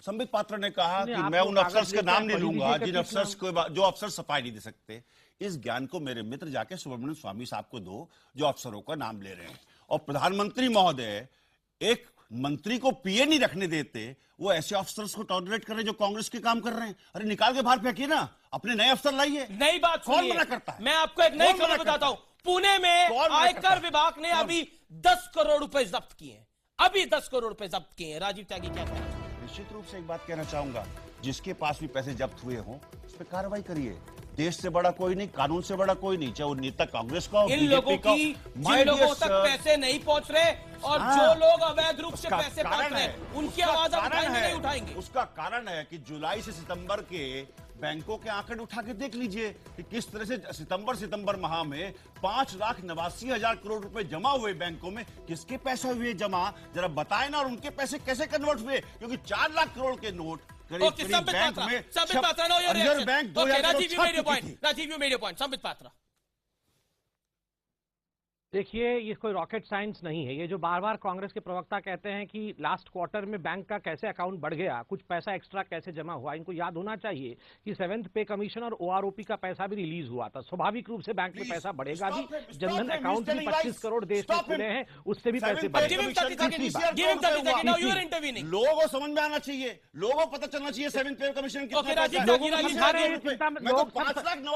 संबित पात्रा ने कहा कि मैं उन अफसर्स का नाम नहीं लूंगा जिन अफसर्स को, जो अफसर सफाई नहीं दे सकते। इस ज्ञान को मेरे मित्र जाके सुब्रमण्यम स्वामी साहब को दो, जो अफसरों का नाम ले रहे हैं। और प्रधानमंत्री महोदय एक मंत्री को पीए नहीं रखने देते, वो ऐसे अफसर्स को टॉलरेट कर रहे हैं जो कांग्रेस के काम कर रहे हैं। अरे निकाल के बाहर फेंकिए ना, अपने नए अफसर लाइए। नई बात कौन मना करता है? मैं आपको एक नई खबर बताता हूं। पुणे में आयकर विभाग ने अभी 10 करोड़ रुपए जब्त किए हैं, अभी 10 करोड़ रुपए जब्त किए हैं। राजीव त्यागी क्या कहना है? निश्चित रूप से एक बात कहना चाहूंगा, जिसके पास भी पैसे जब्त हुए हों उस पर कार्रवाई करिए। देश से बड़ा कोई नहीं, कानून से बड़ा कोई नहीं, चाहे वो नेता कांग्रेस का हो, इन लोगों की जिन लोगों तक पैसे नहीं पहुंच रहे और जो लोग अवैध रूप से पैसे पहुंच रहे हैं, उनकी आवाज नहीं उठाएंगे। उसका कारण है कि जुलाई से सितंबर के बैंकों के आंकड़े उठा के देख लीजिए कि किस तरह से सितंबर माह में 5,89,000 करोड़ रुपए जमा हुए बैंकों में। किसके पैसे हुए जमा, जरा बताएं ना, और उनके पैसे कैसे कन्वर्ट हुए? क्योंकि 4 लाख करोड़ के नोट बैंक में reserve bank Rajiv you made your point. Sambit Patra, देखिए ये कोई रॉकेट साइंस नहीं है। ये जो बार बार कांग्रेस के प्रवक्ता कहते हैं कि लास्ट क्वार्टर में बैंक का कैसे अकाउंट बढ़ गया, कुछ पैसा एक्स्ट्रा कैसे जमा हुआ, इनको याद होना चाहिए कि 7th पे कमीशन और ओआरओपी का पैसा भी रिलीज हुआ था। स्वाभाविक रूप से बैंक में पैसा बढ़ेगा भी, जनधन अकाउंट भी 25 करोड़ देश में खुले हैं, उससे भी पैसे बढ़ेंगे। लोगों को समझ में आना चाहिए, लोगों को पता चलना चाहिए 7th पे कमीशन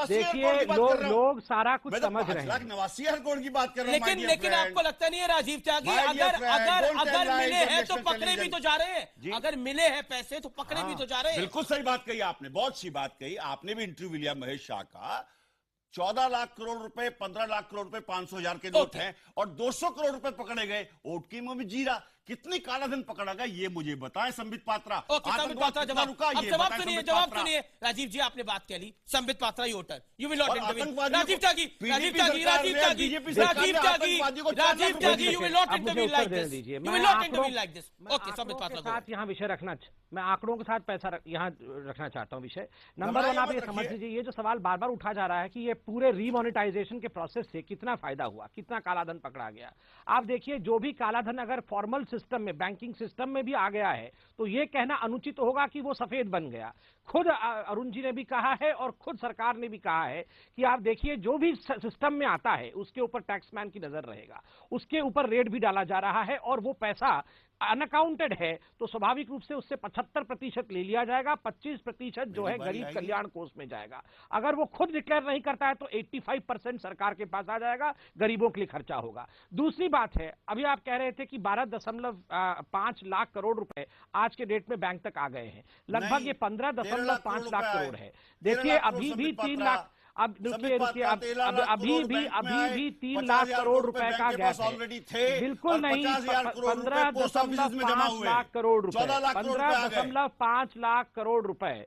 देखिए लोग सारा कुछ समझ रहे हैं। 89 करोड़ की बात कर, लेकिन आपको लगता नहीं है राजीव त्यागी, अगर मिले हैं तो पकड़े भी तो जा रहे हैं, अगर मिले हैं पैसे तो पकड़े भी तो जा रहे हैं। बिल्कुल सही बात कही आपने, बहुत सी बात कही आपने। भी इंटरव्यू लिया महेश शाह का, 14 लाख करोड़ रुपए, 15 लाख करोड़ रुपए 500,000 के नोट हैं और 200 करोड़ रुपए पकड़े गए। ओटकी में भी जीरा, कितनी काला धन पकड़ा गया ये मुझे बताएं संबित पात्रा। संबित पात्रा जवाब सुनिए। राजीव जी आपने बात कह ली, Sambit Patra voter, you will not intervene. Rajiv Tyagi you will not intervene like this. Okay Sambit Patra, यहाँ विषय रखना, मैं आंकड़ों के साथ पैसा यहाँ रखना चाहता हूँ विषय। नंबर 1 आप ये समझ लीजिए, ये जो सवाल बार बार उठा जा रहा है कि ये पूरे रीमोनेटाइजेशन के प्रोसेस से कितना फायदा हुआ, कितना कालाधन पकड़ा गया। आप देखिए जो भी कालाधन अगर फॉर्मल सिस्टम में, बैंकिंग सिस्टम में भी आ गया है तो ये कहना अनुचित होगा कि वो सफेद बन गया। खुद अरुण जी ने भी कहा है और खुद सरकार ने भी कहा है कि आप देखिए जो भी सिस्टम में आता है उसके ऊपर टैक्समैन की नजर रहेगा, उसके ऊपर रेट भी डाला जा रहा है और वो पैसा अनअकाउंटेड है तो स्वाभाविक रूप से उससे 75% ले लिया जाएगा, 25% जो है गरीब कल्याण कोष में जाएगा। अगर वो खुद डिक्लेयर नहीं करता है तो 85% सरकार के पास आ जाएगा, गरीबों के लिए खर्चा होगा। दूसरी बात है, अभी आप कह रहे थे कि 12.5 लाख करोड़ रुपए आज के डेट में बैंक तक आ गए हैं, लगभग ये 15.5 लाख करोड़ है। देखिए अभी भी 3 लाख, अब रुकिए अभी भी 3 लाख करोड़ रुपए का गैप है। बिल्कुल नहीं, 15.5 लाख करोड़ रुपए, 15.5 लाख करोड़ रुपए।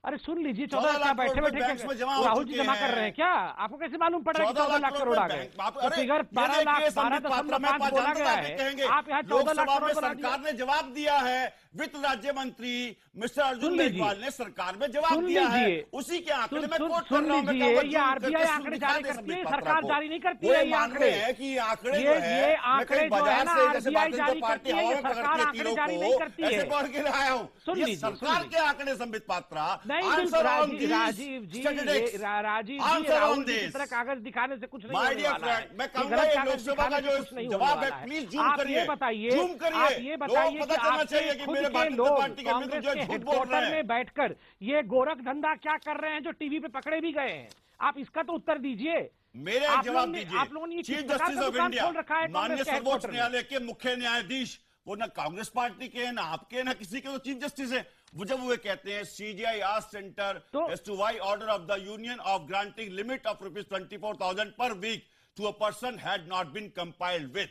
अरे सुन लीजिए, 14 लाख बैठे बैठे राहुल जी जमा कर रहे हैं क्या? आपको कैसे मालूम पड़ रहा है कि 14 लाख करोड़ आ गए? तो फिगर 12.5 बोला गया है, आप यहाँ 14 लाख करोड़ सरकार ने जवाब दिया है। वित्त राज्य मंत्री मिस्टर अर्जुन मेघवाल ने सरकार में जवाब दिया है, उसी के आंकड़े में कोट कर रहा हूं। ये आरबीआई आंकड़े जारी करती है, सरकार जारी नहीं करती है। ये आंकड़े हैं कि आंकड़े ये आंकड़े जो है ना आरबीआई जारी करती है, ये सरकार आंकड़े जारी नहीं करती है। पढ़ के लाया हूं, सुन लीजिए, सरकार के आंकड़े संबित पात्रा। राजीव जी इस तरह कागज दिखाने से कुछ नहीं होने वाला है। मैं कहूंगा ये लोकसभा का जो जवाब है प्लीज जूम करिए, आप ये बताइए कि आपके खुद के लोग कांग्रेस के हेडक्वार्टर में बैठकर ये गोरख धंधा क्या कर रहे हैं जो टीवी पे पकड़े भी गए हैं? आप इसका तो उत्तर दीजिए। मेरे जवाब दीजिए। आप लोगों ने चीफ जस्टिस ऑफ इंडिया, माननीय सर्वोच्च न्यायालय के मुख्य न्यायाधीश, वो ना कांग्रेस पार्टी के हैं, ना आपके, ना किसी के, तो चीफ जस्टिस है। वो जब वो कहते हैं CGI asked centre as to why order of the union of granting limit of ₹24,000 per week to a person had not been compiled with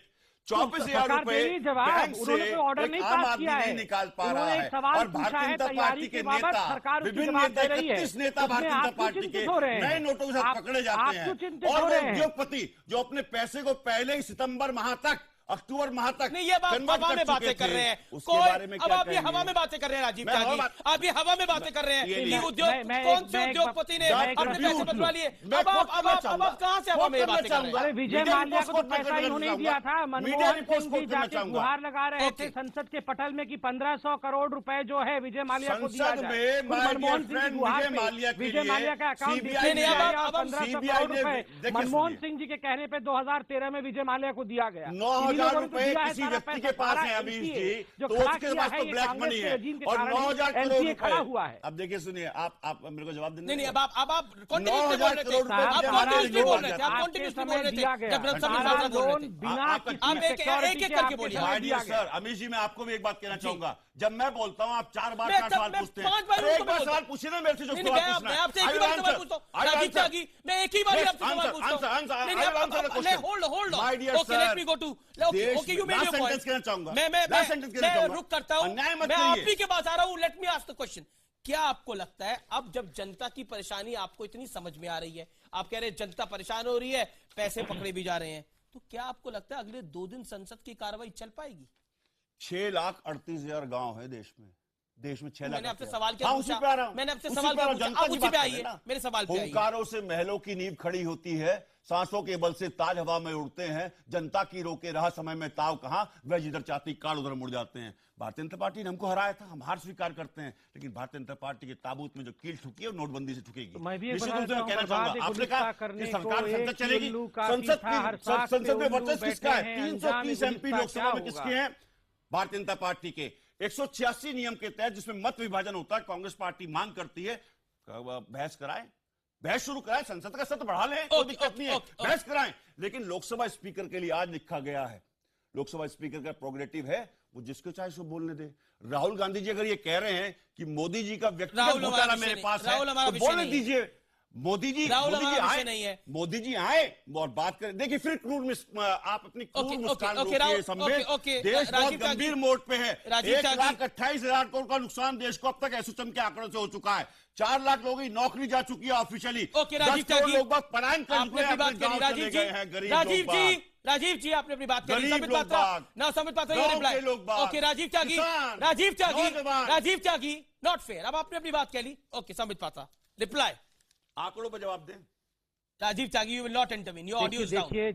24,000 रुपए बैंक से ऑर्डर नहीं आम पास आदमी किया नहीं है, निकाल पा रहा है। और भारतीय जनता पार्टी के नेता, विभिन्न नेता, 31 नेता भारतीय जनता पार्टी के नए नोटों के साथ पकड़े जाते हैं। और वो उद्योगपति जो अपने पैसे को पहले ही सितंबर माह तक, अक्टूबर माह तक नहीं, ये बात हवा में बातें कर रहे हैं। उसके बारे में अब आप ये हवा में बातें कर रहे हैं राजीव त्यागी, आप ये हवा में बातें कर रहे हैं कि उद्योग, कौन से उद्योगपति ने अपने पैसे बचवा लिए? अब आप कहां से हवा में बातें कर रहे हैं? अरे विजय माल्या को तो पैसा इन्होंने दिया था। मनमोहन सिंह जी जाके गुहार लगा रहे थे संसद के पटल में कि 1500 करोड़ रुपए जो है विजय माल्या को दिया जाए। मनमोहन सिंह की गुहार पे विजय माल्या का अकाउंट 1500 करोड़ रुपए मनमोहन सिंह जी के कहने पे 2013 में विजय माल्या को दिया गया। 9,000 रुपए किसी व्यक्ति के पास है अभी जी, तो उसके पास तो ब्लैक मनी है और 9,000 करोड़ खड़ा हुआ है। अब देखिए, सुनिए, आप मेरे को जवाब देंगे? नहीं, अब आप 9,000 करोड़ रुपए आप कॉन्टिन्यूसली बोल रहे थे, आप कॉन्टिन्यूसली बोल रहे थे जब रत्न बोल रहे थे। आप एक एक करके बोलिए। My dear sir, Amit ji, मैं आपको भी एक बात कहना चाहूंगा। जब मैं बोलता हूँ आप 4 बार 4 सवाल पूछते हैं, एक बार सवाल पूछिए ना मेरे से, जो सवाल पूछना है। मैं आपसे एक ही बार सवाल पूछता हूँ राजीव त्यागी, मैं एक ही बार आपसे सवाल पूछता हूँ। Hold my dear okay, let me go to, okay you made your point. कहना चाहूंगा, मैं रुक करता हूँ, मैं आप ही के पास आ रहा हूँ। Let me ask the question. क्या आपको लगता है अब जब जनता की परेशानी आपको इतनी समझ में आ रही है, आप कह रहे हैं जनता परेशान हो रही है, पैसे पकड़े भी जा रहे हैं, तो क्या आपको लगता है अगले 2 दिन संसद की कार्रवाई चल पाएगी? 6,38,000 गांव है देश में। 6 लाख। मैंने आपसे सवाल क्या पूछा? मैंने आपसे सवाल क्या पूछा? आप उसी पे आइए, मेरे सवाल पे आइए। हुंकारों से महलों की नींव खड़ी होती है, सांसों के बल से ताज हवा में उड़ते हैं, जनता की रोके रहा समय में ताव कहां, वह जिधर चाहती काल उधर मुड़ जाते हैं। भारतीय जनता पार्टी ने हमको हराया था, हम हार स्वीकार करते हैं, लेकिन भारतीय जनता पार्टी के ताबूत में जो कील ठुकी है वो नोटबंदी से ठुकेगी। निश्चित रूप से मैं कहना चाहूंगा, आपने कहा कि सरकार संसद चलेगी, संसद में वर्चस्व किसका है? 330 MP लोकसभा में किसके हैं? भारतीय जनता पार्टी के। 186 नियम के तहत जिसमें मत विभाजन होता है, कांग्रेस पार्टी मांग करती है बहस कराएं, बहस शुरू कराएं, संसद का सत्र बढ़ा लें, कोई दिक्कत नहीं है, बहस कराएं। लेकिन लोकसभा स्पीकर के लिए आज लिखा गया है, लोकसभा स्पीकर का प्रोग्रेटिव है, वो जिसको चाहे सो बोलने दे। राहुल गांधी जी अगर ये कह रहे हैं कि मोदी जी का व्यक्तिगत घोटाला मेरे पास है, तो बोलने दीजिए। मोदी जी आए नहीं है, मोदी जी आए और बात करें। देखिए, फिर क्रूर आप अपनी क्रूर मुस्कान रोकिए, समझे देश बहुत गंभीर मोड पे है। 1,28,000 करोड़ का नुकसान देश को अब तक एसोचैम के आंकड़ों से हो चुका है। 4 लाख लोगों की नौकरी जा चुकी है ऑफिशियली। 10 करोड़ लोग पलायन कर चुके हैं, अपने गांव चले गए हैं। गरीब राजीव जी, आपने अपनी बात करी। Sambit Patra okay, Rajiv Tyagi not fair. अब आपने अपनी बात कह ली। ओके, संबित पात्रा रिप्लाई, आंकड़ों पर जवाब दें। Rajiv Tyagi, you will not intervene, your audio is down. देखिए,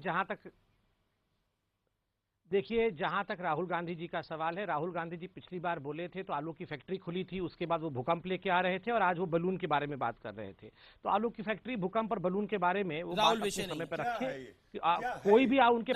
देखिए, जहां तक राहुल गांधी जी का सवाल है, राहुल गांधी जी पिछली बार बोले थे तो आलू की फैक्ट्री खुली थी, उसके बाद वो भूकंप लेके आ रहे थे और आज वो बलून के बारे में बात कर रहे थे। तो आलू की फैक्ट्री, भूकंप और बलून के बारे में वो बात अपने समय पर रखें। कोई भी उनके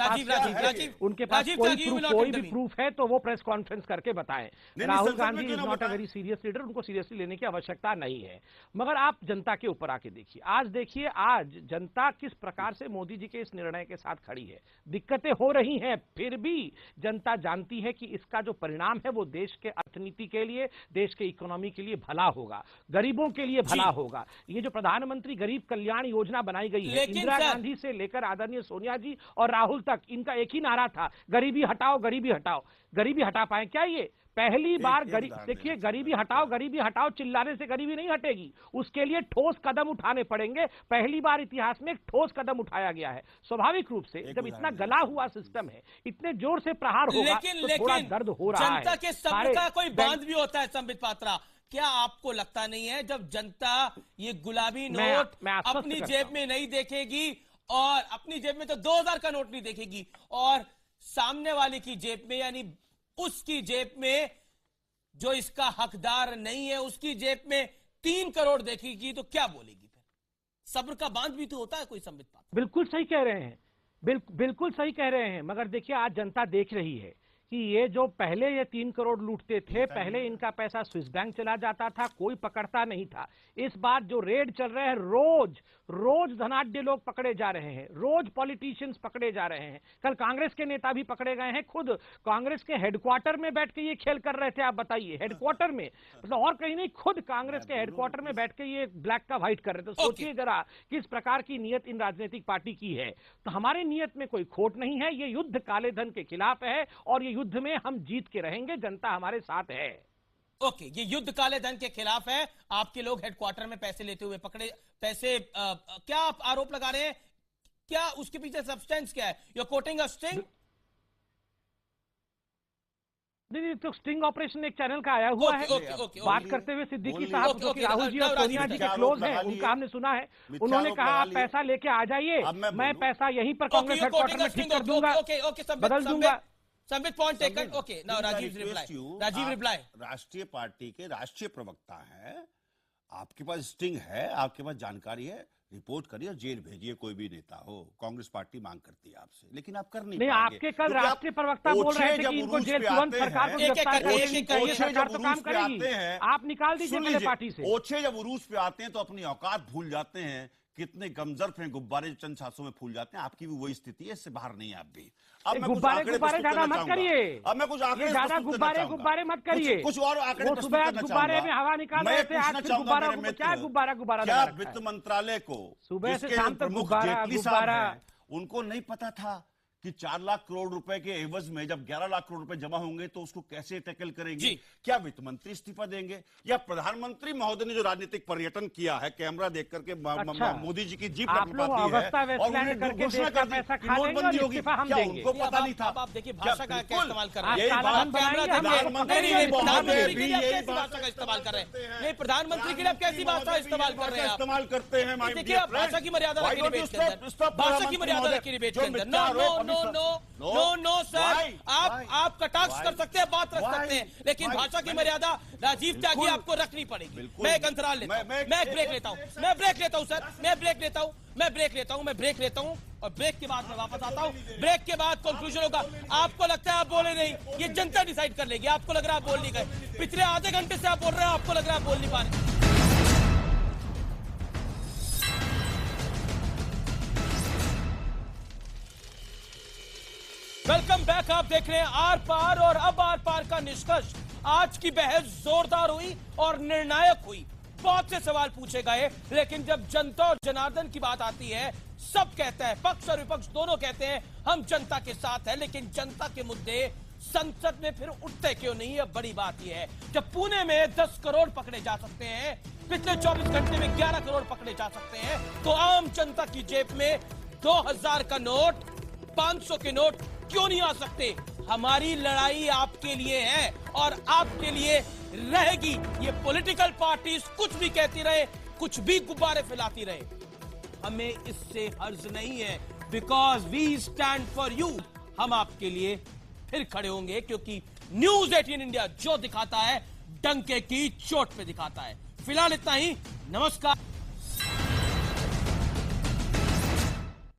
पास कोई भी प्रूफ है तो वो प्रेस कॉन्फ्रेंस करके बताएं। Rahul Gandhi is not a very serious leader, उनको सीरियसली लेने की आवश्यकता नहीं है। मगर आप जनता के ऊपर आके देखिए, आज जनता किस प्रकार से मोदी जी के इस निर्णय के साथ खड़ी है। दिक्कतें हो रही हैं, फिर भी जनता जानती है कि इसका जो परिणाम है वो देश के अर्थनीति के लिए, देश के इकोनॉमी के लिए भला होगा, गरीबों के लिए भला होगा। ये जो प्रधानमंत्री गरीब कल्याण योजना बनाई गई है, इंदिरा गांधी से लेकर आदरणीय सोनिया जी और राहुल तक, इनका एक ही नारा था, गरीबी हटाओ, गरीबी हटाओ। गरीबी हटा पाए क्या ये? पहली बार देखिए, गरीबी हटाओ चिल्लाने से गरीबी नहीं हटेगी, उसके लिए ठोस कदम उठाने पड़ेंगे। पहली बार इतिहास में एक ठोस कदम उठाया गया है। स्वाभाविक रूप से जब इतना गला हुआ सिस्टम है, इतने जोर से प्रहार होगा तो थोड़ा दर्द हो रहा है। जनता के सब्र का कोई बांध भी होता है संबित पात्रा। क्या आपको लगता नहीं है जब जनता ये गुलाबी नोट अपनी जेब में नहीं देखेगी, और अपनी जेब में तो 2000 का नोट नहीं देखेगी, और सामने वाले की जेब में, यानी उसकी जेब में जो इसका हकदार नहीं है, उसकी जेब में 3 करोड़ देखेगी, तो क्या बोलेगी फिर? सब्र का बांध भी तो होता है कोई संबित पात्रा। बिल्कुल सही कह रहे हैं, बिल्कुल सही कह रहे हैं। मगर देखिए, आज जनता देख रही है कि ये जो पहले ये 3 करोड़ लूटते थे, पहले इनका पैसा स्विस बैंक चला जाता था, कोई पकड़ता नहीं था। इस बार जो रेड चल रहे हैं, रोज धनाढ्य लोग पकड़े जा रहे हैं, रोज पॉलिटिशियंस पकड़े जा रहे हैं। कल कांग्रेस के नेता भी पकड़े गए हैं, खुद कांग्रेस के हेडक्वार्टर में बैठ के ये खेल कर रहे थे। आप बताइए, हेडक्वार्टर में, मतलब और कहीं नहीं, खुद कांग्रेस के हेडक्वार्टर में बैठ के ये ब्लैक का व्हाइट कर रहे थे। सोचिए जरा किस प्रकार की नियत इन राजनीतिक पार्टी की है। तो हमारी नियत में कोई खोट नहीं है, ये युद्ध काले धन के खिलाफ है और ये युद्ध में हम जीत के रहेंगे, जनता हमारे साथ है। ओके, ये युद्ध काले धन के खिलाफ है। आपके लोग हेडक्वार्टर में पैसे लेते हुए पकड़े, पैसे क्या आप आरोप लगा रहे हैं? क्या उसके पीछे सब्सटेंस क्या है? You are quoting a sting? नहीं, तो स्टिंग ऑपरेशन एक चैनल का आया हुआ है। बात करते हुए सिद्दीकी साहब, जो कि राहुल जी और सोनिया जी के क्लोज हैं, उनका हमने सुना है। उन्होंने कहा आप पैसा लेके आ जाइए, मैं पैसा यहीं पर कांग्रेस हेडक्वार्टर में ठीक कर दूंगा, बदल दूंगा। Sambit point taken. Okay, now Rajiv reply. राष्ट्रीय पार्टी के राष्ट्रीय प्रवक्ता हैं, आपके पास स्टिंग है, आपके पास जानकारी है, रिपोर्ट करिए और जेल भेजिए कोई भी नेता हो। कांग्रेस पार्टी मांग करती है आपसे, लेकिन आप कर नहीं पाएंगे। आपके कल राष्ट्रीय प्रवक्ता बोल रहे थे कि इनको जेल तुरंत सरकार को गिरफ्तार करनी चाहिए, सरकार तो काम करेगी। आप निकाल दीजिए पहले पार्टी से। ओछे जब उरूस पे आते हैं तो अपनी औकात भूल जाते हैं। कितने गमजर्फ हैं, गुब्बारे चंद सांसों में फूल जाते हैं। आपकी भी वही स्थिति है, इससे बाहर नहीं है आप भी। अब मैं गुब्बारे ज्यादा मत करिए, अब मैं कुछ आंकड़े ज्यादा गुब्बारे मत करिए। कुछ और आंकड़े सुबह गुब्बारे में हवा निकाल रहे थे, आज क्या गुब्बारा क्या वित्त मंत्रालय को सुबह से शाम तक गुब्बारा उनको नहीं पता था कि 4 लाख करोड़ रुपए के एवज में जब 11 लाख करोड़ रुपए जमा होंगे तो उसको कैसे टैकल करेंगे? क्या वित्त मंत्री इस्तीफा देंगे? या प्रधानमंत्री महोदय ने जो राजनीतिक पर्यटन किया है, कैमरा देख करके मोदी जी की जीप लपटाती है और उन्होंने घोषणा कर दी कि नोटबंदी होगी, क्या उनको पता नहीं था? आप देखिए भाषा का इस्तेमाल कर रहे हैं, इस्तेमाल कर रहे हैं। नहीं, प्रधानमंत्री के लिए कैसी भाषा इस्तेमाल कर रहे हैं? इस्तेमाल करते हैं देखिए, भाषा की मर्यादा रखिए डिबेट के अंदर, भाषा की मर्यादा रखिए डिबेट के अंदर। नो सर, आप कटाक्ष कर सकते हैं, बात रख सकते हैं, लेकिन भाषा की मर्यादा राजीव त्यागी आपको रखनी पड़ेगी। मैं एक अंतराल लेता हूं, मैं ब्रेक लेता हूं सर, मैं ब्रेक लेता हूं और ब्रेक के बाद मैं वापस आता हूं। ब्रेक के बाद कंक्लूजन होगा। आपको लगता है आप बोले नहीं, ये जनता डिसाइड कर लेगी। आपको लग रहा है आप बोल नहीं गए, पिछले आधे घंटे से आप बोल रहे हैं, आपको लग रहा है आप बोल नहीं पा रहे। Welcome back. आप देख रहे हैं आर पार, और अब आर पार का निष्कर्ष। आज की बहस जोरदार हुई और निर्णायक हुई। बहुत से सवाल पूछे गए, लेकिन जब जनता और जनार्दन की बात आती है, सब कहते हैं, पक्ष और विपक्ष दोनों कहते हैं हम जनता के साथ हैं, लेकिन जनता के मुद्दे संसद में फिर उठते क्यों नहीं है? बड़ी बात यह है, जब पुणे में 10 करोड़ पकड़े जा सकते हैं, पिछले 24 घंटे में 11 करोड़ पकड़े जा सकते हैं, तो आम जनता की जेब में 2000 का नोट, 500 के नोट क्यों नहीं आ सकते? हमारी लड़ाई आपके लिए है और आपके लिए रहेगी। ये पॉलिटिकल पार्टीज कुछ भी कहती रहे, कुछ भी गुब्बारे फैलाती रहे, हमें इससे हर्ज नहीं है, because we stand for you. हम आपके लिए फिर खड़े होंगे, क्योंकि न्यूज 18 इंडिया जो दिखाता है डंके की चोट पे दिखाता है। फिलहाल इतना ही, नमस्कार।